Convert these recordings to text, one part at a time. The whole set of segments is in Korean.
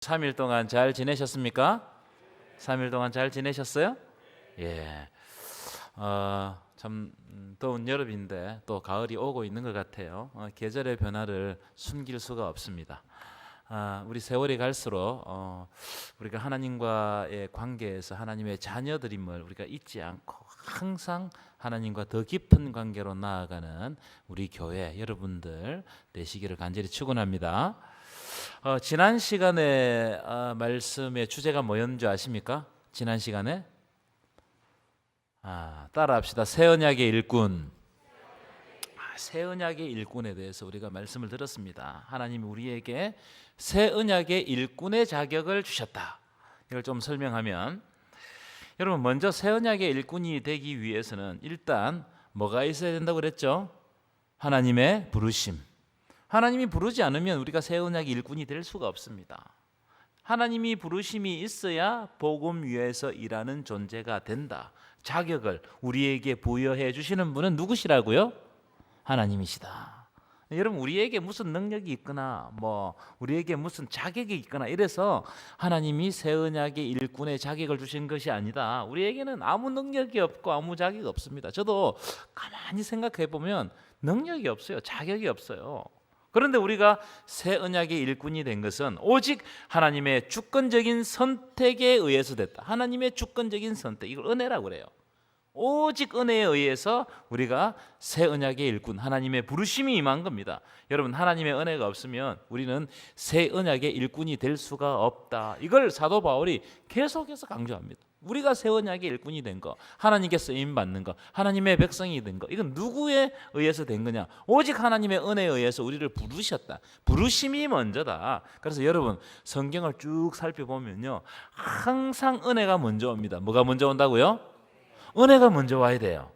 3일 동안 잘 지내셨습니까? 3일 동안 잘 지내셨어요? 예. 참 더운 여름인데 또 가을이 오고 있는 것 같아요. 계절의 변화를 숨길 수가 없습니다. 우리 세월이 갈수록 우리가 하나님과의 관계에서 하나님의 자녀들임을 우리가 잊지 않고 항상 하나님과 더 깊은 관계로 나아가는 우리 교회 여러분들 되시기를 간절히 축원합니다. 지난 시간에 말씀의 주제가 뭐였는 줄 아십니까? 지난 시간에 따라합시다. 새 언약의 일꾼. 새 언약의 일꾼에 대해서 우리가 말씀을 들었습니다. 하나님이 우리에게 새 언약의 일꾼의 자격을 주셨다. 이걸 좀 설명하면, 여러분 먼저 새 언약의 일꾼이 되기 위해서는 일단 뭐가 있어야 된다고 그랬죠? 하나님의 부르심. 하나님이 부르지 않으면 우리가 새 언약의 일꾼이 될 수가 없습니다. 하나님이 부르심이 있어야 복음 위에서 일하는 존재가 된다. 자격을 우리에게 부여해 주시는 분은 누구시라고요? 하나님이시다. 여러분, 우리에게 무슨 능력이 있거나 우리에게 무슨 자격이 있거나 이래서 하나님이 새 언약의 일꾼의 자격을 주신 것이 아니다. 우리에게는 아무 능력이 없고 아무 자격이 없습니다. 저도 가만히 생각해 보면 능력이 없어요. 자격이 없어요. 그런데 우리가 새 언약의 일꾼이 된 것은 오직 하나님의 주권적인 선택에 의해서 됐다. 하나님의 주권적인 선택, 이걸 은혜라고 그래요. 오직 은혜에 의해서 우리가 새 언약의 일꾼, 하나님의 부르심이 임한 겁니다. 여러분, 하나님의 은혜가 없으면 우리는 새 언약의 일꾼이 될 수가 없다. 이걸 사도 바울이 계속해서 강조합니다. 우리가 새 언약의 일꾼이 된 거, 하나님께 쓰임 받는 거, 하나님의 백성이 된 거, 이건 누구에 의해서 된 거냐? 오직 하나님의 은혜에 의해서 우리를 부르셨다. 부르심이 먼저다. 그래서 여러분, 성경을 쭉 살펴보면요, 항상 은혜가 먼저 옵니다. 뭐가 먼저 온다고요? 은혜가 먼저 와야 돼요.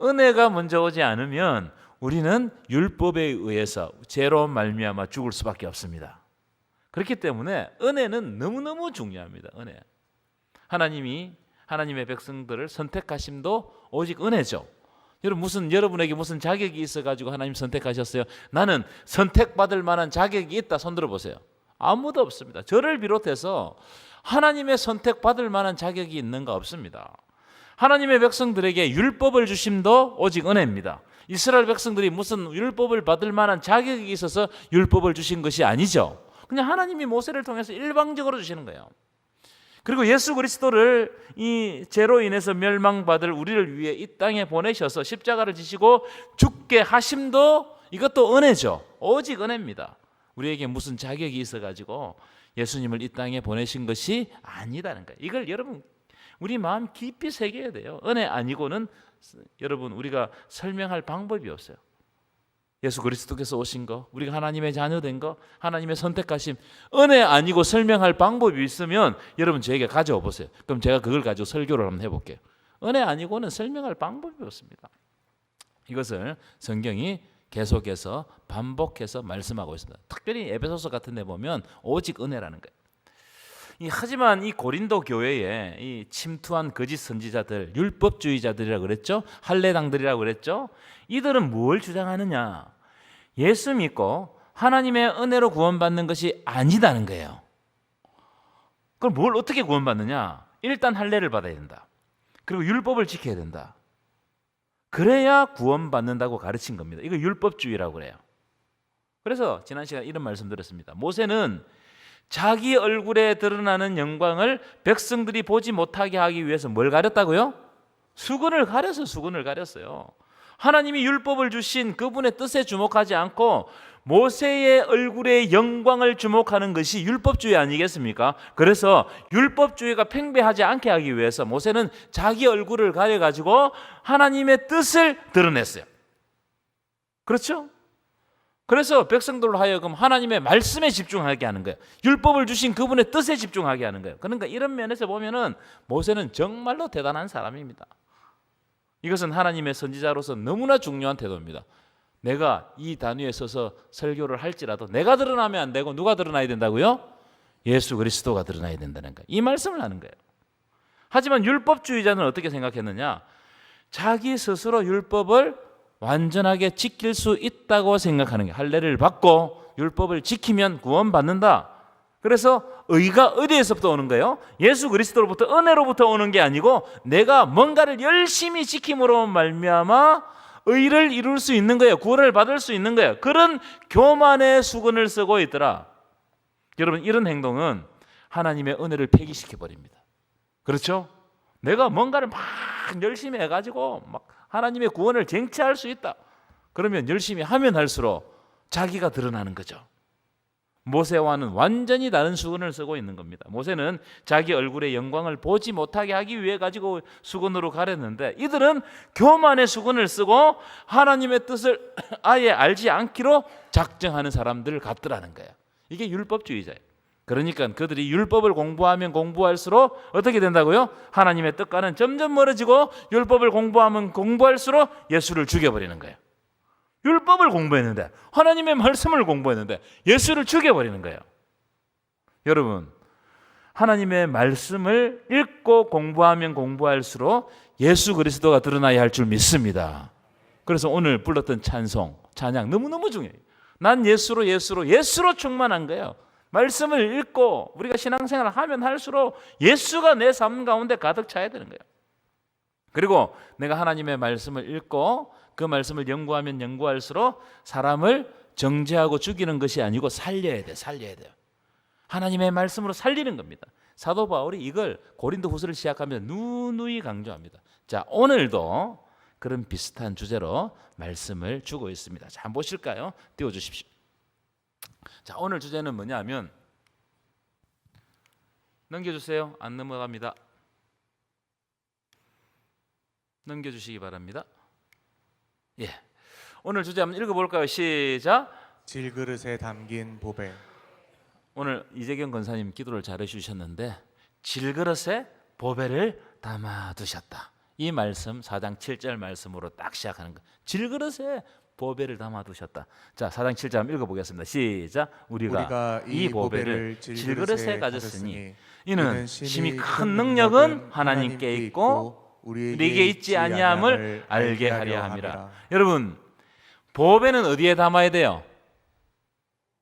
은혜가 먼저 오지 않으면 우리는 율법에 의해서 죄로 말미암아 죽을 수밖에 없습니다. 그렇기 때문에 은혜는 너무너무 중요합니다. 은혜. 하나님이 하나님의 백성들을 선택하심도 오직 은혜죠. 여러분에게 무슨 자격이 있어가지고 하나님 선택하셨어요? 나는 선택받을 만한 자격이 있다. 손 들어보세요. 아무도 없습니다. 저를 비롯해서 하나님의 선택받을 만한 자격이 있는가? 없습니다. 하나님의 백성들에게 율법을 주심도 오직 은혜입니다. 이스라엘 백성들이 무슨 율법을 받을 만한 자격이 있어서 율법을 주신 것이 아니죠. 그냥 하나님이 모세를 통해서 일방적으로 주시는 거예요. 그리고 예수 그리스도를 이 죄로 인해서 멸망받을 우리를 위해 이 땅에 보내셔서 십자가를 지시고 죽게 하심도 이것도 은혜죠. 오직 은혜입니다. 우리에게 무슨 자격이 있어가지고 예수님을 이 땅에 보내신 것이 아니다는 거예요. 이걸 여러분 우리 마음 깊이 새겨야 돼요. 은혜 아니고는 여러분 우리가 설명할 방법이 없어요. 예수 그리스도께서 오신 거, 우리가 하나님의 자녀 된 거, 하나님의 선택하심, 은혜 아니고 설명할 방법이 있으면 여러분 저에게 가져와 보세요. 그럼 제가 그걸 가지고 설교를 한번 해볼게요. 은혜 아니고는 설명할 방법이 없습니다. 이것을 성경이 계속해서 반복해서 말씀하고 있습니다. 특별히 에베소서 같은 데 보면 오직 은혜라는 거예요. 하지만 이 고린도 교회에 이 침투한 거짓 선지자들, 율법주의자들이라고 그랬죠? 할례당들이라고 그랬죠? 이들은 뭘 주장하느냐? 예수 믿고 하나님의 은혜로 구원받는 것이 아니다는 거예요. 그럼 뭘 어떻게 구원받느냐? 일단 할례를 받아야 된다. 그리고 율법을 지켜야 된다. 그래야 구원받는다고 가르친 겁니다. 이거 율법주의라고 그래요. 그래서 지난 시간에 이런 말씀 드렸습니다. 모세는 자기 얼굴에 드러나는 영광을 백성들이 보지 못하게 하기 위해서 뭘 가렸다고요? 수건을 가렸어요. 하나님이 율법을 주신 그분의 뜻에 주목하지 않고 모세의 얼굴의 영광을 주목하는 것이 율법주의 아니겠습니까? 그래서 율법주의가 팽배하지 않게 하기 위해서 모세는 자기 얼굴을 가려가지고 하나님의 뜻을 드러냈어요. 그렇죠? 그래서 백성들로 하여금 하나님의 말씀에 집중하게 하는 거예요. 율법을 주신 그분의 뜻에 집중하게 하는 거예요. 그러니까 이런 면에서 보면은 모세는 정말로 대단한 사람입니다. 이것은 하나님의 선지자로서 너무나 중요한 태도입니다. 내가 이 단위에 서서 설교를 할지라도 내가 드러나면 안 되고 누가 드러나야 된다고요? 예수 그리스도가 드러나야 된다는 거예요. 이 말씀을 하는 거예요. 하지만 율법주의자는 어떻게 생각했느냐? 자기 스스로 율법을 완전하게 지킬 수 있다고 생각하는 게, 할례를 받고 율법을 지키면 구원받는다. 그래서 의가 어디에서부터 오는 거예요? 예수 그리스도로부터, 은혜로부터 오는 게 아니고 내가 뭔가를 열심히 지킴으로 말미암아 의를 이룰 수 있는 거예요. 구원을 받을 수 있는 거예요. 그런 교만의 수건을 쓰고 있더라. 여러분, 이런 행동은 하나님의 은혜를 폐기시켜 버립니다. 그렇죠? 내가 뭔가를 막 열심히 해가지고 막 하나님의 구원을 쟁취할 수 있다. 그러면 열심히 하면 할수록 자기가 드러나는 거죠. 모세와는 완전히 다른 수건을 쓰고 있는 겁니다. 모세는 자기 얼굴의 영광을 보지 못하게 하기 위해 가지고 수건으로 가렸는데, 이들은 교만의 수건을 쓰고 하나님의 뜻을 아예 알지 않기로 작정하는 사람들 같더라는 거예요. 이게 율법주의자예요. 그러니까 그들이 율법을 공부하면 공부할수록 어떻게 된다고요? 하나님의 뜻과는 점점 멀어지고, 율법을 공부하면 공부할수록 예수를 죽여버리는 거예요. 율법을 공부했는데, 하나님의 말씀을 공부했는데 예수를 죽여버리는 거예요. 여러분, 하나님의 말씀을 읽고 공부하면 공부할수록 예수 그리스도가 드러나야 할 줄 믿습니다. 그래서 오늘 불렀던 찬양 너무너무 중요해요. 난 예수로 충만한 거예요. 말씀을 읽고 우리가 신앙생활을 하면 할수록 예수가 내 삶 가운데 가득 차야 되는 거예요. 그리고 내가 하나님의 말씀을 읽고 그 말씀을 연구하면 연구할수록 사람을 정죄하고 죽이는 것이 아니고 살려야 돼요. 하나님의 말씀으로 살리는 겁니다. 사도 바울이 이걸 고린도후서를 시작하면서 누누이 강조합니다. 자, 오늘도 그런 비슷한 주제로 말씀을 주고 있습니다. 자, 한번 보실까요? 띄워주십시오. 자, 오늘 주제는 뭐냐면, 넘겨주세요. 안 넘어갑니다. 넘겨주시기 바랍니다. 예, 오늘 주제 한번 읽어볼까요? 시작. 질그릇에 담긴 보배. 오늘 이재경 권사님 기도를 잘해 주셨는데, 질그릇에 보배를 담아두셨다. 이 말씀 4장 7절 말씀으로 딱 시작하는 거. 질그릇에 보배를 담아두셨다. 자, 4장 7절 한번 읽어보겠습니다. 시작. 우리가 이 보배를 질그릇에 가졌으니 이는 심히 큰 능력은 하나님께 있고 우리에게 있지 아니함을 알게 하려 함이라. 여러분, 보배는 어디에 담아야 돼요?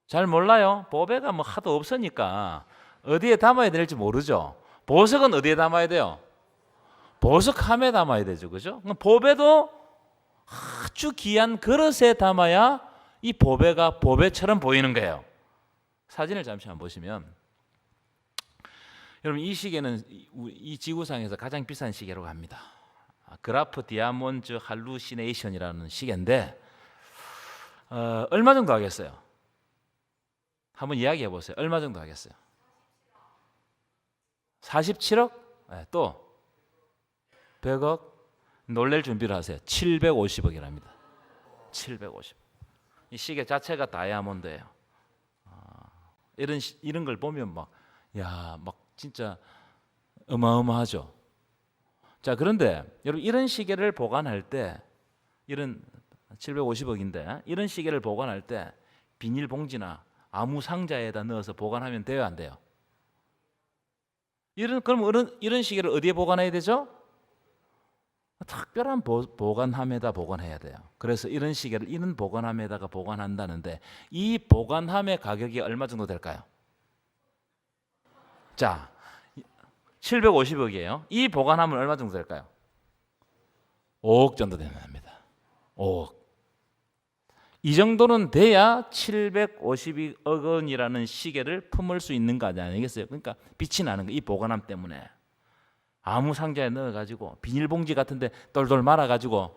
잘 몰라요. 보배가 뭐 하도 없으니까 어디에 담아야 될지 모르죠. 보석은 어디에 담아야 돼요? 보석함에 담아야 되죠. 그죠? 보배도 아주 귀한 그릇에 담아야 이 보배가 보배처럼 보이는 거예요. 사진을 잠시 한번 보시면, 여러분, 이 시계는 이 지구상에서 가장 비싼 시계로 합니다. 그라프 디아몬드 할루시네이션이라는 시계인데 얼마 정도 하겠어요? 한번 이야기해 보세요. 얼마 정도 하겠어요? 47억? 네, 또 100억? 놀랄 준비를 하세요. 750억이랍니다. 750. 이 시계 자체가 다이아몬드예요. 이런 걸 보면 막 진짜 어마어마하죠. 자, 그런데 여러분, 이런 시계를 보관할 때, 이런 750억인데 이런 시계를 보관할 때 비닐봉지나 아무 상자에다 넣어서 보관하면 돼요, 안 돼요? 그럼 이런 시계를 어디에 보관해야 되죠? 특별한 보관함에다 보관해야 돼요. 그래서 이런 시계를 이런 보관함에다가 보관한다는데, 이 보관함의 가격이 얼마 정도 될까요? 자, 750억이에요. 이 보관함은 얼마 정도 될까요? 5억 정도 됩니다. 5억. 이 정도는 돼야 750억 원이라는 시계를 품을 수 있는 거 아니겠어요? 그러니까 빛이 나는 거, 이 보관함 때문에. 아무 상자에 넣어가지고 비닐봉지 같은데 똘똘 말아가지고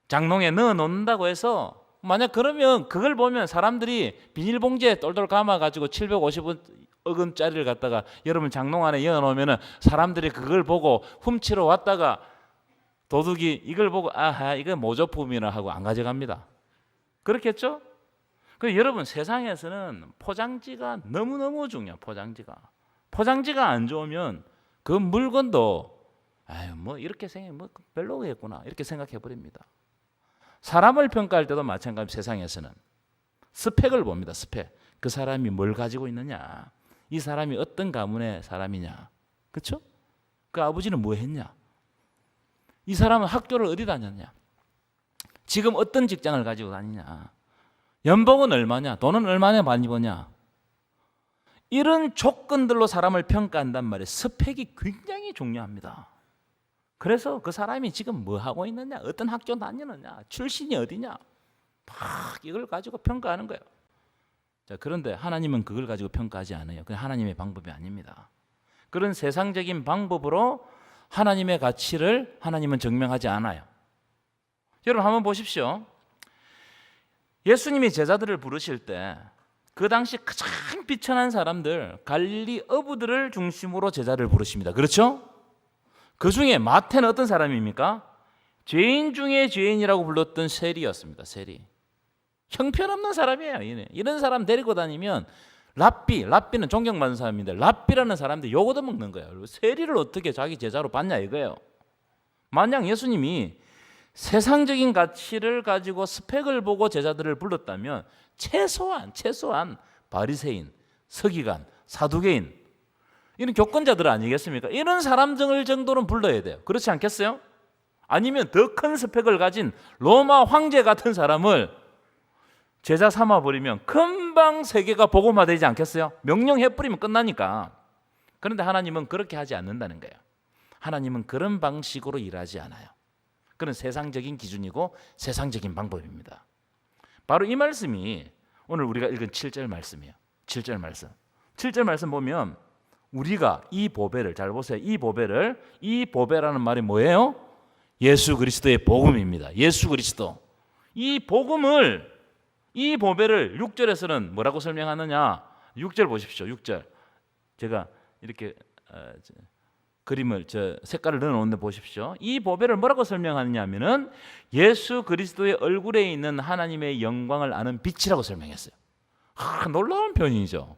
장롱에 넣어놓는다고 해서, 만약 그러면 그걸 보면 사람들이 비닐봉지에 똘똘 감아가지고 750억 원짜리를 갖다가 여러분 장롱 안에 넣어놓으면 사람들이 그걸 보고 훔치러 왔다가 도둑이 이걸 보고 아하, 이거 모조품이라 하고 안 가져갑니다. 그렇겠죠? 그래서 여러분, 세상에서는 포장지가 너무너무 중요해요. 포장지가 안 좋으면 그 물건도 뭐 이렇게 생각해, 뭐 별로겠구나 이렇게 생각해 버립니다. 사람을 평가할 때도 마찬가지. 세상에서는 스펙을 봅니다. 스펙. 그 사람이 뭘 가지고 있느냐, 이 사람이 어떤 가문의 사람이냐, 그렇죠? 그 아버지는 뭐 했냐, 이 사람은 학교를 어디 다녔냐, 지금 어떤 직장을 가지고 다니냐, 연봉은 얼마냐, 돈은 얼마나 많이 버냐. 이런 조건들로 사람을 평가한단 말이에요. 스펙이 굉장히 중요합니다. 그래서 그 사람이 지금 뭐 하고 있느냐, 어떤 학교 다니느냐, 출신이 어디냐, 막 이걸 가지고 평가하는 거예요. 자, 그런데 하나님은 그걸 가지고 평가하지 않아요. 그건 하나님의 방법이 아닙니다. 그런 세상적인 방법으로 하나님의 가치를 하나님은 증명하지 않아요. 여러분 한번 보십시오. 예수님이 제자들을 부르실 때 그 당시 가장 비천한 사람들, 갈릴리 어부들을 중심으로 제자를 부르십니다. 그렇죠? 그 중에 마태는 어떤 사람입니까? 죄인 중에 죄인이라고 불렀던 세리였습니다. 세리. 형편없는 사람이에요. 이런 사람 데리고 다니면 랍비는 존경받는 사람인데 랍비라는 사람들 욕 얻어먹는 거예요. 세리를 어떻게 자기 제자로 받냐 이거예요. 만약 예수님이 세상적인 가치를 가지고 스펙을 보고 제자들을 불렀다면 최소한 바리새인, 서기관, 사두개인 이런 교권자들 아니겠습니까? 이런 사람들 정도는 불러야 돼요. 그렇지 않겠어요? 아니면 더 큰 스펙을 가진 로마 황제 같은 사람을 제자 삼아버리면 금방 세계가 복음화되지 않겠어요? 명령해버리면 끝나니까. 그런데 하나님은 그렇게 하지 않는다는 거예요. 하나님은 그런 방식으로 일하지 않아요. 그건 세상적인 기준이고 세상적인 방법입니다. 바로 이 말씀이 오늘 우리가 읽은 7절 말씀이에요. 7절 말씀. 7절 말씀 보면 우리가 이 보배를, 잘 보세요. 이 보배라는 말이 뭐예요? 예수 그리스도의 복음입니다. 예수 그리스도. 이 보배를 6절에서는 뭐라고 설명하느냐? 6절 보십시오. 6절. 제가 이렇게 그림을 색깔을 넣어놓는데 보십시오. 이 보배를 뭐라고 설명하느냐 하면은 예수 그리스도의 얼굴에 있는 하나님의 영광을 아는 빛이라고 설명했어요. 놀라운 표현이죠.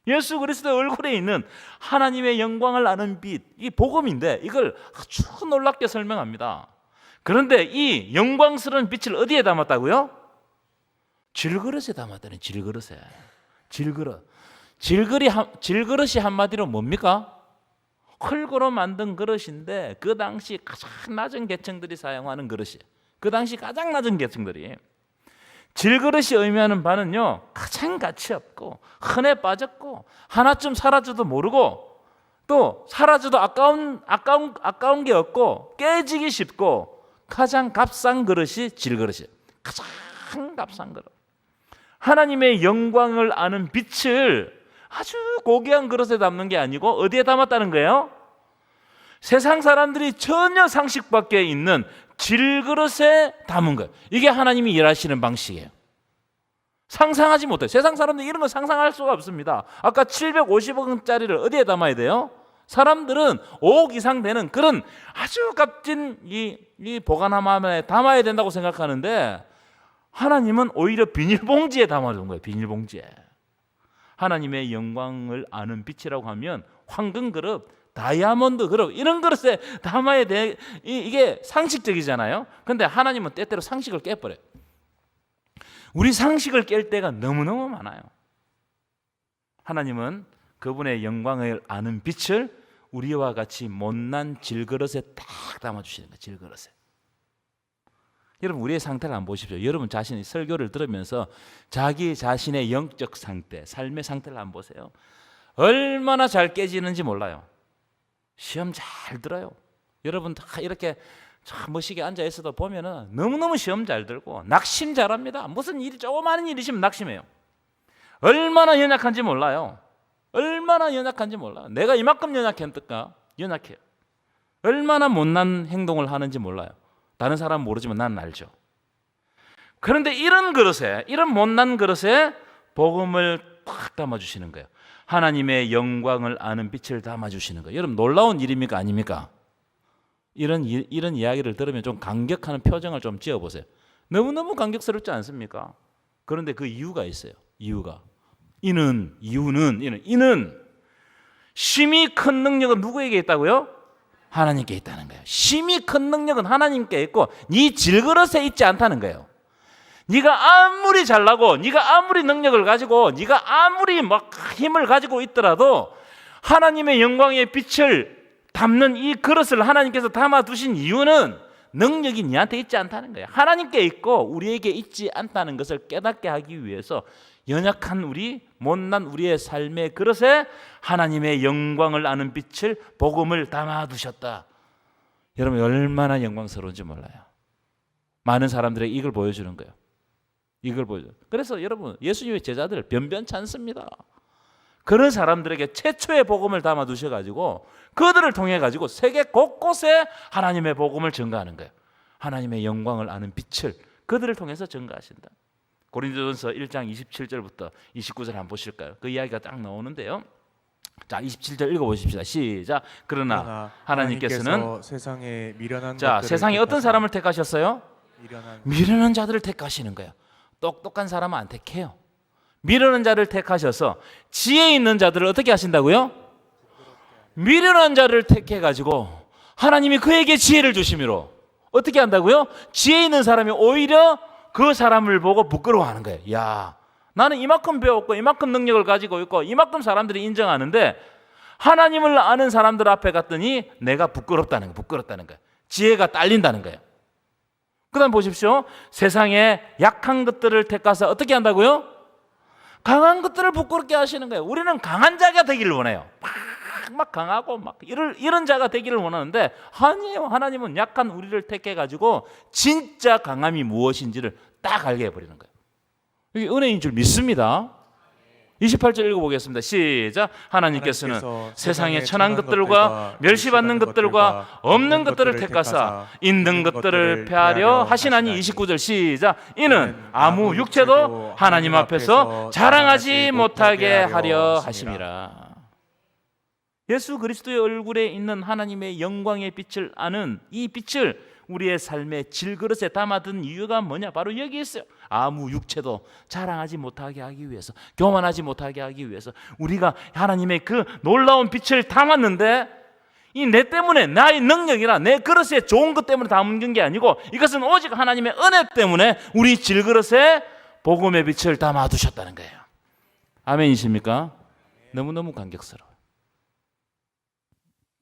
예수 그리스도의 얼굴에 있는 하나님의 영광을 아는 빛, 이 복음인데 이걸 아주 놀랍게 설명합니다. 그런데 이 영광스러운 빛을 어디에 담았다고요? 질그릇에 담았다는. 질그릇에. 질그릇이 한마디로 뭡니까? 흙으로 만든 그릇인데 그 당시 가장 낮은 계층들이 사용하는 그릇이에요. 그 당시 가장 낮은 계층들이. 질그릇이 의미하는 바는요, 가장 가치 없고 흔해 빠졌고 하나쯤 사라져도 모르고 또 사라져도 아까운 게 없고 깨지기 쉽고 가장 값싼 그릇이 질그릇이에요. 가장 값싼 그릇. 하나님의 영광을 아는 빛을 아주 고귀한 그릇에 담는 게 아니고 어디에 담았다는 거예요? 세상 사람들이 전혀 상식 밖에 있는 질그릇에 담은 거예요. 이게 하나님이 일하시는 방식이에요. 상상하지 못해요. 세상 사람들이 이런 거 상상할 수가 없습니다. 아까 750억짜리를 어디에 담아야 돼요? 사람들은 5억 이상 되는 그런 아주 값진 이 보관함에 담아야 된다고 생각하는데 하나님은 오히려 비닐봉지에 담아둔 거예요. 비닐봉지에. 하나님의 영광을 아는 빛이라고 하면 황금 그릇, 다이아몬드 그릇 이런 그릇에 담아야 돼. 이게 상식적이잖아요. 그런데 하나님은 때때로 상식을 깨버려요. 우리 상식을 깰 때가 너무너무 많아요. 하나님은 그분의 영광을 아는 빛을 우리와 같이 못난 질그릇에 딱 담아주시는 거예요. 질그릇에. 여러분 우리의 상태를 한번 보십시오. 여러분 자신이 설교를 들으면서 자기 자신의 영적 상태, 삶의 상태를 한번 보세요. 얼마나 잘 깨지는지 몰라요. 시험 잘 들어요. 여러분 다 이렇게 참 멋있게 앉아 있어도 보면은 너무너무 시험 잘 들고 낙심 잘합니다. 무슨 일이 조그마한 일이 있으면 낙심해요. 얼마나 연약한지 몰라요. 얼마나 연약한지 몰라요. 내가 이만큼 연약했을까? 연약해요. 얼마나 못난 행동을 하는지 몰라요. 다른 사람은 모르지만 나는 알죠. 그런데 이런 못난 그릇에 복음을 딱 담아주시는 거예요. 하나님의 영광을 아는 빛을 담아주시는 거예요. 여러분 놀라운 일입니까? 아닙니까? 이런 이야기를 들으면 좀 감격하는 표정을 좀 지어보세요. 너무너무 감격스럽지 않습니까? 그런데 그 이유가 있어요. 이유는 심히 큰 능력은 누구에게 있다고요? 하나님께 있다는 거예요. 심히 큰 능력은 하나님께 있고 네 질그릇에 있지 않다는 거예요. 네가 아무리 잘나고 네가 아무리 능력을 가지고 네가 아무리 막 힘을 가지고 있더라도 하나님의 영광의 빛을 담는 이 그릇을 하나님께서 담아두신 이유는 능력이 네한테 있지 않다는 거예요. 하나님께 있고 우리에게 있지 않다는 것을 깨닫게 하기 위해서 연약한 우리, 못난 우리의 삶의 그릇에 하나님의 영광을 아는 빛을, 복음을 담아두셨다. 여러분 얼마나 영광스러운지 몰라요. 많은 사람들에게 이걸 보여주는 거예요. 이걸 보여줘. 그래서 여러분 예수님의 제자들 변변치 않습니다. 그런 사람들에게 최초의 복음을 담아 두셔가지고 그들을 통해 가지고 세계 곳곳에 하나님의 복음을 전가하는 거예요. 하나님의 영광을 아는 빛을 그들을 통해서 전가하신다. 고린도전서 1장 27절부터 29절 한번 보실까요? 그 이야기가 딱 나오는데요. 자, 27절 읽어보십시다. 시작. 그러나 하나님께서는 세상에 미련한 자, 세상에 어떤 사람을 택하셨어요? 미련한 자들을 택하시는 거예요. 똑똑한 사람은 안 택해요. 미련한 자를 택하셔서 지혜 있는 자들을 어떻게 하신다고요? 미련한 자를 택해가지고 하나님이 그에게 지혜를 주심으로 어떻게 한다고요? 지혜 있는 사람이 오히려 그 사람을 보고 부끄러워하는 거예요. 야, 나는 이만큼 배웠고 이만큼 능력을 가지고 있고 이만큼 사람들이 인정하는데 하나님을 아는 사람들 앞에 갔더니 내가 부끄럽다는 거예요. 지혜가 딸린다는 거예요. 그 다음 보십시오. 세상에 약한 것들을 택하사 어떻게 한다고요? 강한 것들을 부끄럽게 하시는 거예요. 우리는 강한 자가 되기를 원해요. 막 강하고 막 이런 자가 되기를 원하는데 하나님은 약한 우리를 택해가지고 진짜 강함이 무엇인지를 딱 알게 해버리는 거예요. 이게 은혜인 줄 믿습니다. 28절 읽어보겠습니다. 시작. 하나님께서는 세상의 천한 것들과 멸시받는 것들과 없는 것들을 택하사 있는 것들을 폐하려 하시나니. 29절 시작. 이는 아무 육체도 하나님 앞에서 자랑하지 못하게 하려 하심이라. 예수 그리스도의 얼굴에 있는 하나님의 영광의 빛을 아는 이 빛을 우리의 삶의 질그릇에 담아둔 이유가 뭐냐? 바로 여기 있어요. 아무 육체도 자랑하지 못하게 하기 위해서, 교만하지 못하게 하기 위해서 우리가 하나님의 그 놀라운 빛을 담았는데 이 내 때문에, 나의 능력이나 내 그릇에 좋은 것 때문에 담은 게 아니고 이것은 오직 하나님의 은혜 때문에 우리 질그릇에 복음의 빛을 담아두셨다는 거예요. 아멘이십니까? 너무너무 감격스러워요.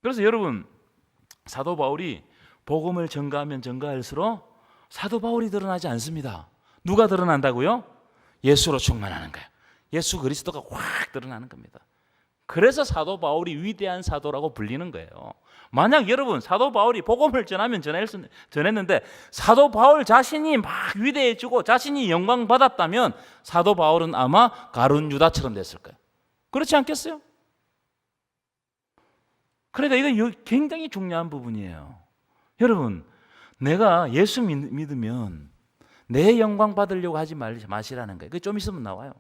그래서 여러분, 사도 바울이 복음을 전가하면 전가할수록 사도 바울이 드러나지 않습니다. 누가 드러난다고요? 예수로 충만하는 거예요. 예수 그리스도가 확 드러나는 겁니다. 그래서 사도 바울이 위대한 사도라고 불리는 거예요. 만약 여러분 사도 바울이 복음을 전하면 전했는데 사도 바울 자신이 막 위대해지고 자신이 영광 받았다면 사도 바울은 아마 가룟 유다처럼 됐을 거예요. 그렇지 않겠어요? 그러니까 이건 굉장히 중요한 부분이에요. 여러분, 내가 예수 믿으면 내 영광 받으려고 하지 마시라는 거예요. 그게 좀 있으면 나와요.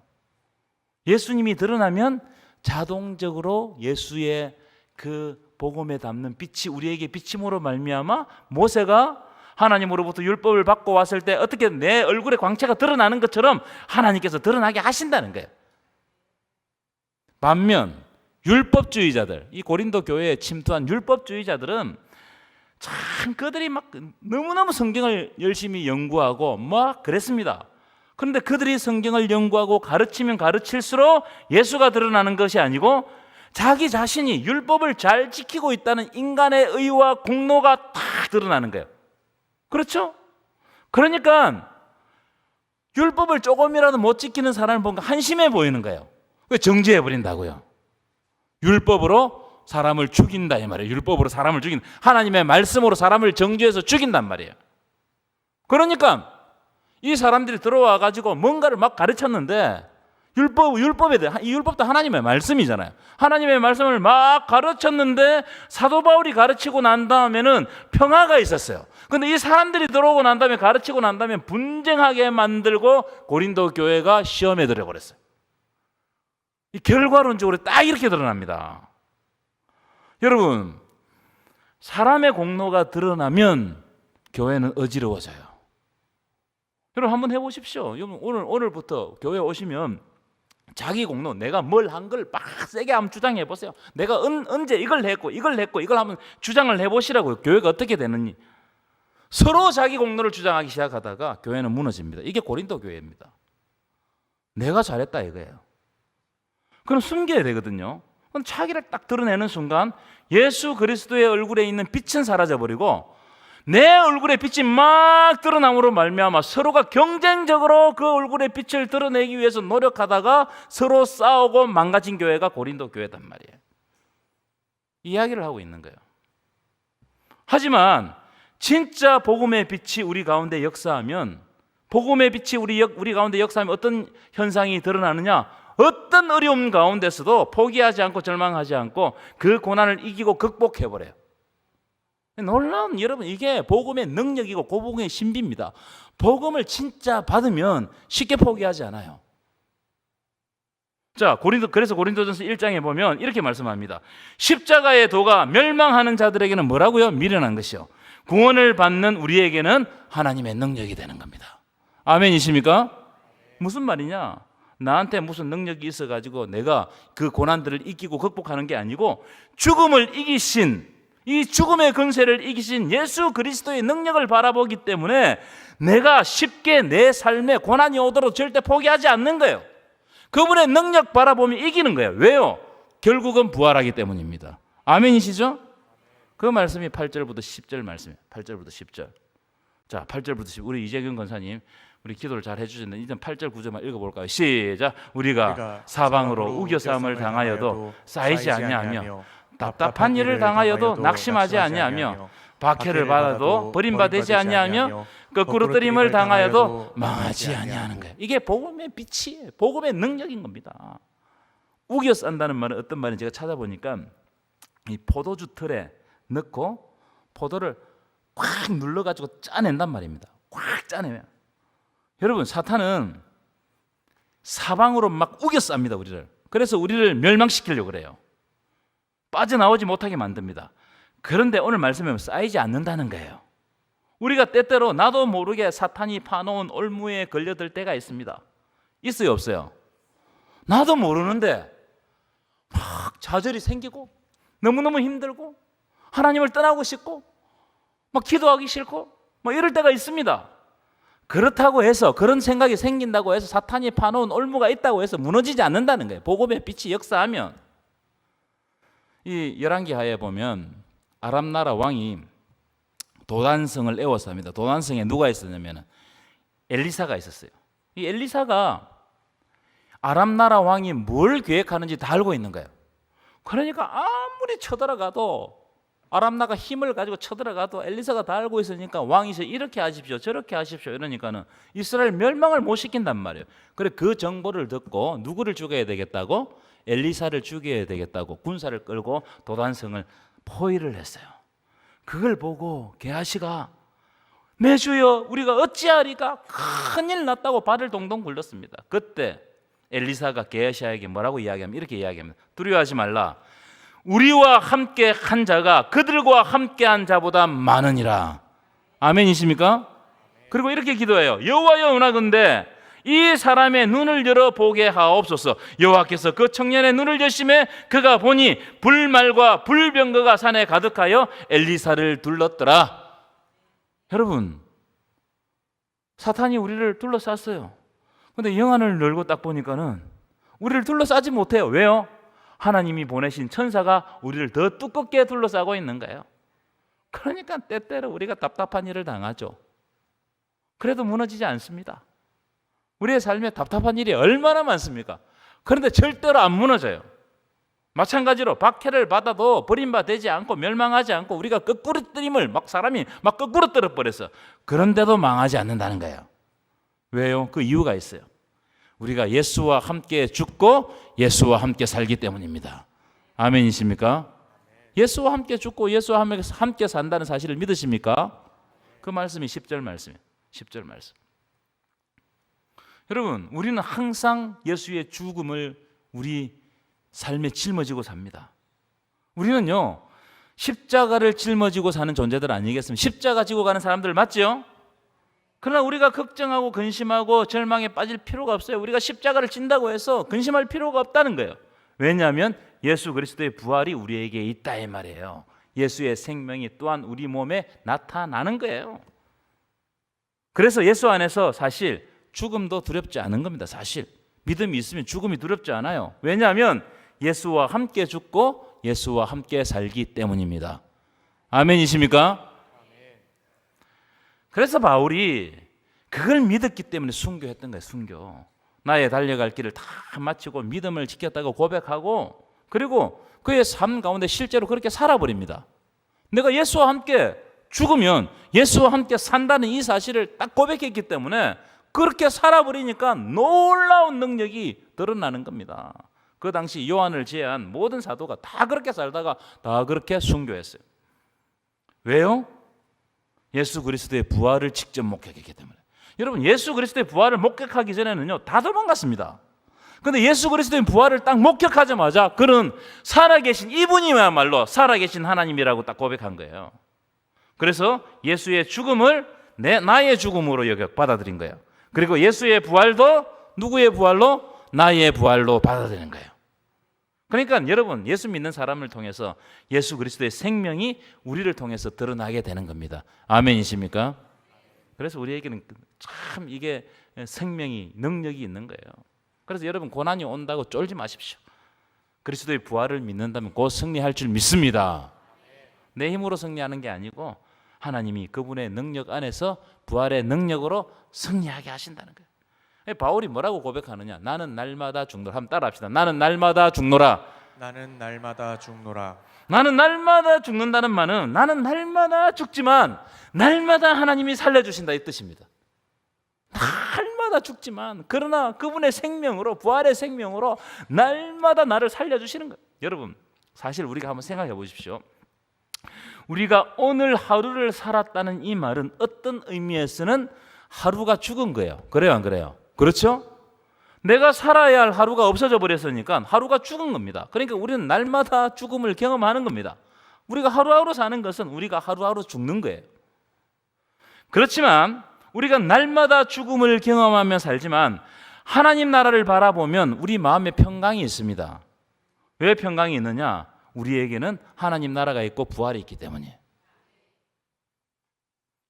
예수님이 드러나면 자동적으로 예수의 그 복음에 담는 빛이 우리에게 비침으로 말미암아 모세가 하나님으로부터 율법을 받고 왔을 때 어떻게 내 얼굴에 광채가 드러나는 것처럼 하나님께서 드러나게 하신다는 거예요. 반면 율법주의자들, 이 고린도 교회에 침투한 율법주의자들은 참 그들이 막 너무너무 성경을 열심히 연구하고 막 그랬습니다. 그런데 그들이 성경을 연구하고 가르치면 가르칠수록 예수가 드러나는 것이 아니고 자기 자신이 율법을 잘 지키고 있다는 인간의 의와 공로가 다 드러나는 거예요. 그렇죠? 그러니까 율법을 조금이라도 못 지키는 사람을 보니까 한심해 보이는 거예요. 정죄해 버린다고요. 율법으로 사람을 죽인다 이 말이에요. 율법으로 사람을 죽인, 하나님의 말씀으로 사람을 정죄해서 죽인단 말이에요. 그러니까 이 사람들이 들어와 가지고 뭔가를 막 가르쳤는데 이 율법도 하나님의 말씀이잖아요. 하나님의 말씀을 막 가르쳤는데 사도 바울이 가르치고 난 다음에는 평화가 있었어요. 그런데 이 사람들이 들어오고 난 다음에 가르치고 난 다음에 분쟁하게 만들고 고린도 교회가 시험에 들어버렸어요. 이 결과론적으로 딱 이렇게 드러납니다. 여러분, 사람의 공로가 드러나면 교회는 어지러워져요. 여러분 한번 해보십시오. 오늘부터 교회 오시면 자기 공로, 내가 뭘 한 걸 막 세게 한번 주장해 보세요. 내가 언제 이걸 했고 이걸 한번 주장을 해보시라고요. 교회가 어떻게 되느니. 서로 자기 공로를 주장하기 시작하다가 교회는 무너집니다. 이게 고린도 교회입니다. 내가 잘했다 이거예요. 그럼 숨겨야 되거든요. 그럼 자기를 딱 드러내는 순간 예수 그리스도의 얼굴에 있는 빛은 사라져버리고 내 얼굴에 빛이 막 드러남으로 말미암아 서로가 경쟁적으로 그 얼굴의 빛을 드러내기 위해서 노력하다가 서로 싸우고 망가진 교회가 고린도 교회단 말이에요. 이야기를 하고 있는 거예요. 하지만 진짜 복음의 빛이 우리 가운데 역사하면, 복음의 빛이 우리 가운데 역사하면 어떤 현상이 드러나느냐? 어떤 어려움 가운데서도 포기하지 않고 절망하지 않고 그 고난을 이기고 극복해버려요. 놀라운, 여러분, 이게 복음의 능력이고 복음의 신비입니다. 복음을 진짜 받으면 쉽게 포기하지 않아요. 자, 그래서 고린도전서 1장에 보면 이렇게 말씀합니다. 십자가의 도가 멸망하는 자들에게는 뭐라고요? 미련한 것이요, 구원을 받는 우리에게는 하나님의 능력이 되는 겁니다. 아멘이십니까? 무슨 말이냐? 나한테 무슨 능력이 있어가지고 내가 그 고난들을 이기고 극복하는 게 아니고, 죽음을 이기신, 이 죽음의 근세를 이기신 예수 그리스도의 능력을 바라보기 때문에 내가 쉽게 내 삶에 고난이 오더라도 절대 포기하지 않는 거예요. 그분의 능력 바라보면 이기는 거예요. 왜요? 결국은 부활하기 때문입니다. 아멘이시죠? 그 말씀이 8절부터 10절 말씀이에요. 8절부터 10절. 자, 8절부터 10절. 우리 이재균 권사님, 우리 기도를 잘 해주셨는데 이제 8절 9절만 읽어볼까요? 시작. 우리가 사방으로 우겨싸움을 당하여도 쌓이지 아니하며, 답답한 일을 당하여도 낙심하지 아니하며, 박해를 받아도 버림받지 아니하며, 거꾸로 뜨림을 당하여도 망하지 아니하는 거예요. 이게 복음의 빛이에요. 복음의 능력인 겁니다. 우겨 싼다는 말은 어떤 말인지 제가 찾아보니까, 이 포도주 틀에 넣고 포도를 꽉 눌러가지고 짜낸단 말입니다. 꽉 짜내면, 여러분, 사탄은 사방으로 막 우겨 쌉니다, 우리를. 그래서 우리를 멸망시키려고 그래요. 빠져나오지 못하게 만듭니다. 그런데 오늘 말씀에 쌓이지 않는다는 거예요. 우리가 때때로 나도 모르게 사탄이 파놓은 올무에 걸려들 때가 있습니다. 있어요, 없어요? 나도 모르는데 막 좌절이 생기고 너무너무 힘들고 하나님을 떠나고 싶고 막 기도하기 싫고 막 이럴 때가 있습니다. 그렇다고 해서, 그런 생각이 생긴다고 해서 사탄이 파놓은 올무가 있다고 해서 무너지지 않는다는 거예요. 복음의 빛이 역사하면. 이 열왕기하에 보면 아람 나라 왕이 도단성을 에워쌉니다. 도단성에 누가 있었냐면 엘리사가 있었어요. 이 엘리사가 아람 나라 왕이 뭘 계획하는지 다 알고 있는 거예요. 그러니까 아무리 쳐들어가도, 아람 나라가 힘을 가지고 쳐들어가도 엘리사가 다 알고 있으니까 왕이서 이렇게 하십시오 저렇게 하십시오 이러니까는 이스라엘 멸망을 못 시킨단 말이에요. 그래, 그 정보를 듣고 누구를 죽여야 되겠다고? 엘리사를 죽여야 되겠다고 군사를 끌고 도단성을 포위를 했어요. 그걸 보고 게하시가 매주여 우리가 어찌하리까, 큰일 났다고 발을 동동 굴렸습니다. 그때 엘리사가 게하시에게 뭐라고 이야기하면 이렇게 이야기합니다. 두려워하지 말라. 우리와 함께 한 자가 그들과 함께한 자보다 많으니라. 아멘이십니까? 그리고 이렇게 기도해요. 여호와여 원하건대 이 사람의 눈을 열어 보게 하옵소서. 여호와께서 그 청년의 눈을 여심해 그가 보니 불말과 불병거가 산에 가득하여 엘리사를 둘렀더라. 여러분, 사탄이 우리를 둘러쌌어요. 근데 영안을 열고 딱 보니까는 우리를 둘러싸지 못해요. 왜요? 하나님이 보내신 천사가 우리를 더 두껍게 둘러싸고 있는 거예요. 그러니까 때때로 우리가 답답한 일을 당하죠. 그래도 무너지지 않습니다. 우리의 삶에 답답한 일이 얼마나 많습니까? 그런데 절대로 안 무너져요. 마찬가지로 박해를 받아도 버림받지 않고 멸망하지 않고, 우리가 거꾸로 뜨림을 사람이 막 거꾸로 떨어버렸어. 그런데도 망하지 않는다는 거예요. 왜요? 그 이유가 있어요. 우리가 예수와 함께 죽고 예수와 함께 살기 때문입니다. 아멘이십니까? 예수와 함께 죽고 예수와 함께 산다는 사실을 믿으십니까? 그 말씀이 10절 말씀이에요. 10절 말씀. 여러분, 우리는 항상 예수의 죽음을 우리 삶에 짊어지고 삽니다. 우리는요, 십자가를 짊어지고 사는 존재들 아니겠습니까? 십자가 지고 가는 사람들 맞죠? 그러나 우리가 걱정하고 근심하고 절망에 빠질 필요가 없어요. 우리가 십자가를 진다고 해서 근심할 필요가 없다는 거예요. 왜냐하면 예수 그리스도의 부활이 우리에게 있다 이 말이에요. 예수의 생명이 또한 우리 몸에 나타나는 거예요. 그래서 예수 안에서 사실 죽음도 두렵지 않은 겁니다. 사실 믿음이 있으면 죽음이 두렵지 않아요. 왜냐하면 예수와 함께 죽고 예수와 함께 살기 때문입니다. 아멘이십니까? 그래서 바울이 그걸 믿었기 때문에 순교했던 거예요. 순교. 나의 달려갈 길을 다 마치고 믿음을 지켰다고 고백하고, 그리고 그의 삶 가운데 실제로 그렇게 살아버립니다. 내가 예수와 함께 죽으면 예수와 함께 산다는 이 사실을 딱 고백했기 때문에 그렇게 살아버리니까 놀라운 능력이 드러나는 겁니다. 그 당시 요한을 제외한 모든 사도가 다 그렇게 살다가 다 그렇게 순교했어요. 왜요? 예수 그리스도의 부활을 직접 목격했기 때문에. 여러분, 예수 그리스도의 부활을 목격하기 전에는요 다 도망갔습니다. 그런데 예수 그리스도의 부활을 딱 목격하자마자 그는 살아계신 이분이야말로 살아계신 하나님이라고 딱 고백한 거예요. 그래서 예수의 죽음을 나의 죽음으로 받아들인 거예요. 그리고 예수의 부활도 누구의 부활로? 나의 부활로 받아들이는 거예요. 그러니까 여러분, 예수 믿는 사람을 통해서 예수 그리스도의 생명이 우리를 통해서 드러나게 되는 겁니다. 아멘이십니까? 그래서 우리에게는 참 이게 생명이, 능력이 있는 거예요. 그래서 여러분, 고난이 온다고 쫄지 마십시오. 그리스도의 부활을 믿는다면 곧 승리할 줄 믿습니다. 내 힘으로 승리하는 게 아니고 하나님이 그분의 능력 안에서 부활의 능력으로 승리하게 하신다는 거예요. 바울이 뭐라고 고백하느냐? 나는 날마다 죽노라. 한번 따라합시다. 나는 날마다 죽노라. 나는 날마다 죽노라. 나는 날마다 죽는다는 말은 나는 날마다 죽지만 날마다 하나님이 살려주신다 이 뜻입니다. 날마다 죽지만 그러나 그분의 생명으로, 부활의 생명으로 날마다 나를 살려주시는 거예요. 여러분, 사실 우리가 한번 생각해 보십시오. 우리가 오늘 하루를 살았다는 이 말은 어떤 의미에서는 하루가 죽은 거예요. 그래요, 안 그래요? 그렇죠? 내가 살아야 할 하루가 없어져 버렸으니까 하루가 죽은 겁니다. 그러니까 우리는 날마다 죽음을 경험하는 겁니다. 우리가 하루하루 사는 것은 우리가 하루하루 죽는 거예요. 그렇지만 우리가 날마다 죽음을 경험하며 살지만 하나님 나라를 바라보면 우리 마음에 평강이 있습니다. 왜 평강이 있느냐? 우리에게는 하나님 나라가 있고 부활이 있기 때문이에요.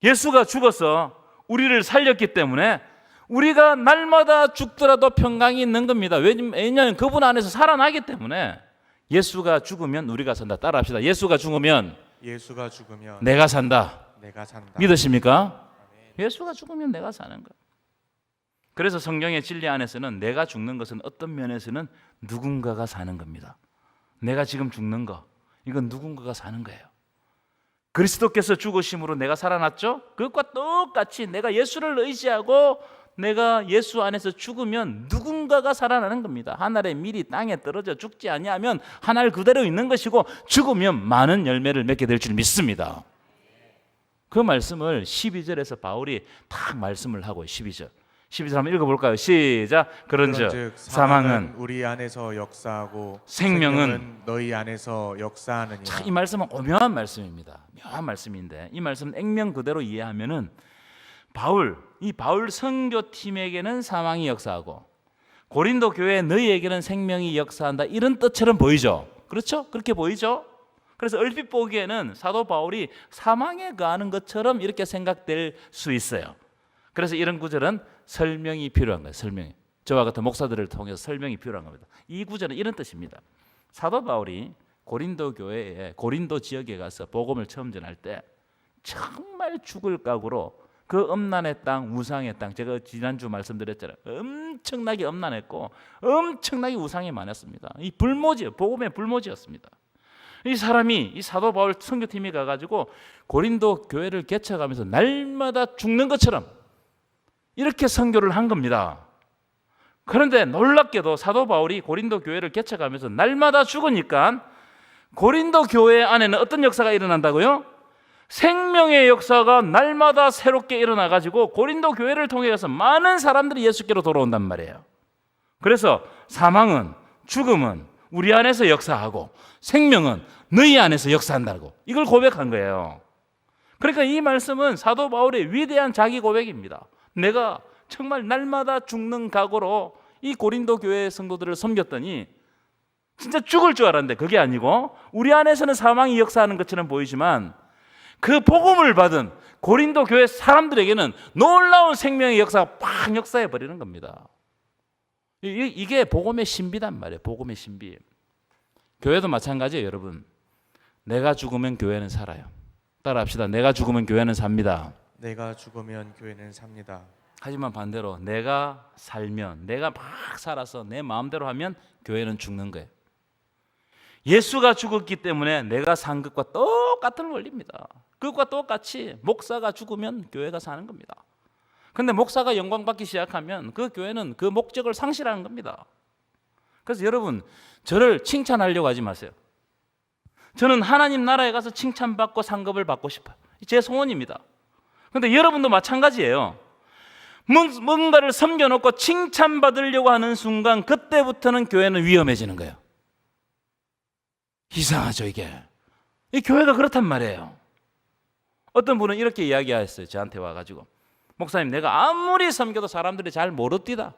예수가 죽어서 우리를 살렸기 때문에 우리가 날마다 죽더라도 평강이 있는 겁니다. 왜냐하면 그분 안에서 살아나기 때문에. 예수가 죽으면 우리가 산다. 따라합시다. 예수가 죽으면 내가 산다. 내가 산다. 믿으십니까? 예수가 죽으면 내가 사는 거예요. 그래서 성경의 진리 안에서는 내가 죽는 것은 어떤 면에서는 누군가가 사는 겁니다. 내가 지금 죽는 거, 이건 누군가가 사는 거예요. 그리스도께서 죽으심으로 내가 살아났죠? 그것과 똑같이 내가 예수를 의지하고 내가 예수 안에서 죽으면 누군가가 살아나는 겁니다. 하늘의 밀이 땅에 떨어져 죽지 아니하면 하늘 그대로 있는 것이고 죽으면 많은 열매를 맺게 될 줄 믿습니다. 그 말씀을 12절에서 바울이 딱 말씀을 하고 12절 한번 읽어볼까요? 시작. 그런즉 사망은 우리 안에서 역사하고 생명은 너희 안에서 역사하느니라. 자, 이 말씀은 오묘한 말씀입니다. 묘한 말씀인데 이 말씀 액면 그대로 이해하면은 이 바울 선교팀에게는 사망이 역사하고 고린도 교회 너희에게는 생명이 역사한다, 이런 뜻처럼 보이죠. 그렇죠? 그렇게 보이죠? 그래서 얼핏 보기에는 사도 바울이 사망에 거하는 것처럼 이렇게 생각될 수 있어요. 그래서 이런 구절은 설명이 필요한 거예요. 설명이. 저와 같은 목사들을 통해서 설명이 필요한 겁니다. 이 구절은 이런 뜻입니다. 사도 바울이 고린도 교회에, 고린도 지역에 가서 복음을 처음 전할 때 정말 죽을 각오로 그 엄난의 땅, 우상의 땅, 제가 지난주 말씀드렸잖아요. 엄청나게 엄난했고 엄청나게 우상이 많았습니다. 이 불모지, 복음의 불모지였습니다. 이 사람이, 이 사도 바울 선교팀이 가가지고 고린도 교회를 개척하면서 날마다 죽는 것처럼 이렇게 선교를 한 겁니다. 그런데 놀랍게도 사도 바울이 고린도 교회를 개척하면서 날마다 죽으니까 고린도 교회 안에는 어떤 역사가 일어난다고요? 생명의 역사가 날마다 새롭게 일어나가지고 고린도 교회를 통해서 많은 사람들이 예수께로 돌아온단 말이에요. 그래서 사망은, 죽음은 우리 안에서 역사하고 생명은 너희 안에서 역사한다고, 이걸 고백한 거예요. 그러니까 이 말씀은 사도 바울의 위대한 자기 고백입니다. 내가 정말 날마다 죽는 각오로 이 고린도 교회 성도들을 섬겼더니 진짜 죽을 줄 알았는데 그게 아니고 우리 안에서는 사망이 역사하는 것처럼 보이지만 그 복음을 받은 고린도 교회 사람들에게는 놀라운 생명의 역사가 팍 역사해 버리는 겁니다. 이게 복음의 신비단 말이에요. 복음의 신비. 교회도 마찬가지예요, 여러분. 내가 죽으면 교회는 살아요. 따라합시다. 내가 죽으면 교회는 삽니다. 내가 죽으면 교회는 삽니다. 하지만 반대로 내가 살면, 내가 막 살아서 내 마음대로 하면 교회는 죽는 거예요. 예수가 죽었기 때문에 내가 산 것과 똑같은 원리입니다. 그것과 똑같이 목사가 죽으면 교회가 사는 겁니다. 그런데 목사가 영광받기 시작하면 그 교회는 그 목적을 상실하는 겁니다. 그래서 여러분, 저를 칭찬하려고 하지 마세요. 저는 하나님 나라에 가서 칭찬받고 상급을 받고 싶어요. 제 소원입니다. 그런데 여러분도 마찬가지예요. 뭔가를 섬겨놓고 칭찬받으려고 하는 순간 그때부터는 교회는 위험해지는 거예요. 이상하죠, 이게. 이 교회가 그렇단 말이에요. 어떤 분은 이렇게 이야기하셨어요. 저한테 와가지고, 목사님, 내가 아무리 섬겨도 사람들이 잘 모르디다.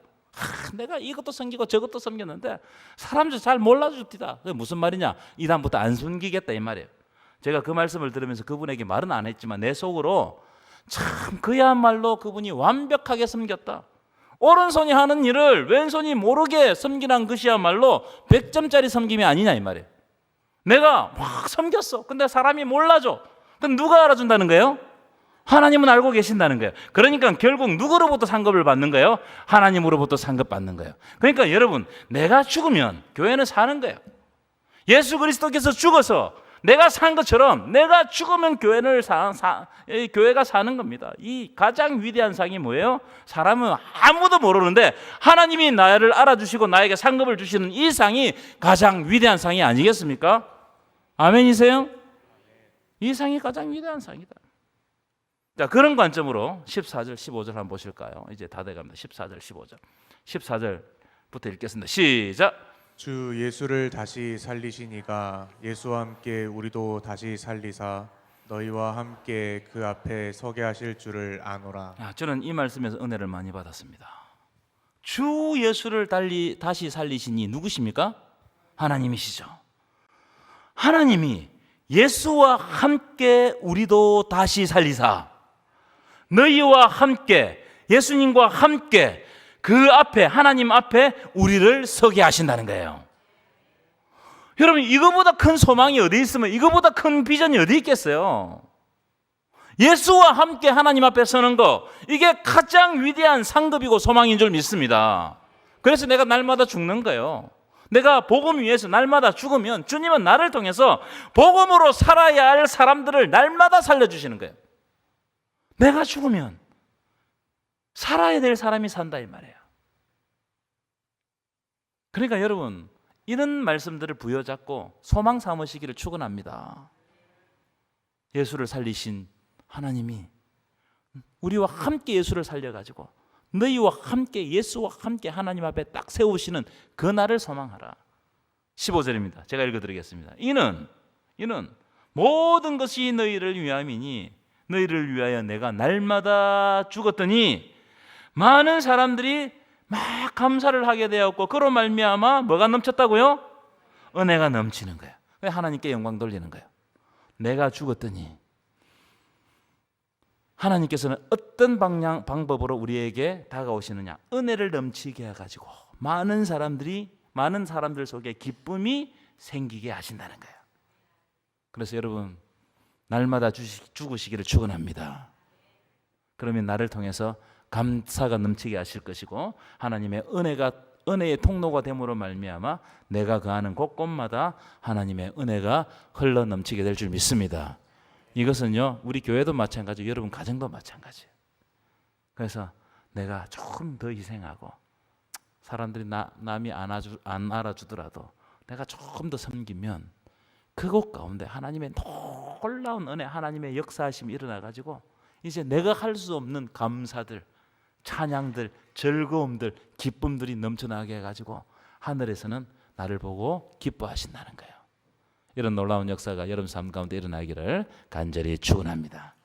내가 이것도 섬기고 저것도 섬겼는데 사람들이 잘 몰라주디다. 그게 무슨 말이냐? 이 다음부터 안 숨기겠다 이 말이에요. 제가 그 말씀을 들으면서 그분에게 말은 안 했지만 내 속으로 참 그야말로 그분이 완벽하게 섬겼다. 오른손이 하는 일을 왼손이 모르게 섬기는 것이야말로 100점짜리 섬김이 아니냐 이 말이에요. 내가 막 섬겼어. 근데 사람이 몰라줘. 그럼 누가 알아준다는 거예요? 하나님은 알고 계신다는 거예요. 그러니까 결국 누구로부터 상급을 받는 거예요? 하나님으로부터 상급 받는 거예요. 그러니까 여러분, 내가 죽으면 교회는 사는 거예요. 예수 그리스도께서 죽어서 내가 산 것처럼 내가 죽으면 교회가 사는 겁니다. 이 가장 위대한 상이 뭐예요? 사람은 아무도 모르는데 하나님이 나를 알아주시고 나에게 상급을 주시는 이 상이 가장 위대한 상이 아니겠습니까? 아멘이세요? 이 상이 가장 위대한 상이다. 자, 그런 관점으로 14절, 15절 한번 보실까요? 이제 다 돼갑니다. 14절, 15절. 14절부터 읽겠습니다. 시작. 주 예수를 다시 살리시니가 예수와 함께 우리도 다시 살리사 너희와 함께 그 앞에 서게 하실 줄을 아노라. 저는 이 말씀에서 은혜를 많이 받았습니다. 주 예수를 다시 살리시니 누구십니까? 하나님이시죠. 하나님이 예수와 함께 우리도 다시 살리사 너희와 함께, 예수님과 함께 그 앞에, 하나님 앞에 우리를 서게 하신다는 거예요. 여러분, 이거보다 큰 소망이 어디 있으면, 이거보다 큰 비전이 어디 있겠어요? 예수와 함께 하나님 앞에 서는 거, 이게 가장 위대한 상급이고 소망인 줄 믿습니다. 그래서 내가 날마다 죽는 거예요. 내가 복음 위해서 날마다 죽으면 주님은 나를 통해서 복음으로 살아야 할 사람들을 날마다 살려주시는 거예요. 내가 죽으면 살아야 될 사람이 산다 이 말이에요. 그러니까 여러분, 이런 말씀들을 부여잡고 소망 삼으시기를 축원합니다. 예수를 살리신 하나님이 우리와 함께 예수를 살려가지고 너희와 함께, 예수와 함께 하나님 앞에 딱 세우시는 그 날을 소망하라. 15절입니다. 제가 읽어드리겠습니다. 이는 모든 것이 너희를 위함이니 너희를 위하여 내가 날마다 죽었더니 많은 사람들이 막 감사를 하게 되었고 그로 말미암아 뭐가 넘쳤다고요? 은혜가 넘치는 거예요. 하나님께 영광 돌리는 거예요. 내가 죽었더니 하나님께서는 어떤 방법으로 우리에게 다가오시느냐? 은혜를 넘치게 해가지고 많은 사람들 속에 기쁨이 생기게 하신다는 거예요. 그래서 여러분, 날마다 죽으시기를 축원합니다. 그러면 나를 통해서 감사가 넘치게 하실 것이고 하나님의 은혜의 통로가 됨으로 말미암아 내가 거하는 곳곳마다 하나님의 은혜가 흘러 넘치게 될 줄 믿습니다. 이것은요, 우리 교회도 마찬가지고 여러분 가정도 마찬가지예요. 그래서 내가 조금 더 희생하고 사람들이 남이 안 알아주더라도 내가 조금 더 섬기면 그곳 가운데 하나님의 놀라운 은혜, 하나님의 역사하심이 일어나가지고 이제 내가 할 수 없는 감사들, 찬양들, 즐거움들, 기쁨들이 넘쳐나게 해가지고 하늘에서는 나를 보고 기뻐하신다는 거예요. 이런 놀라운 역사가 여러분 삶 가운데 일어나기를 간절히 축원합니다.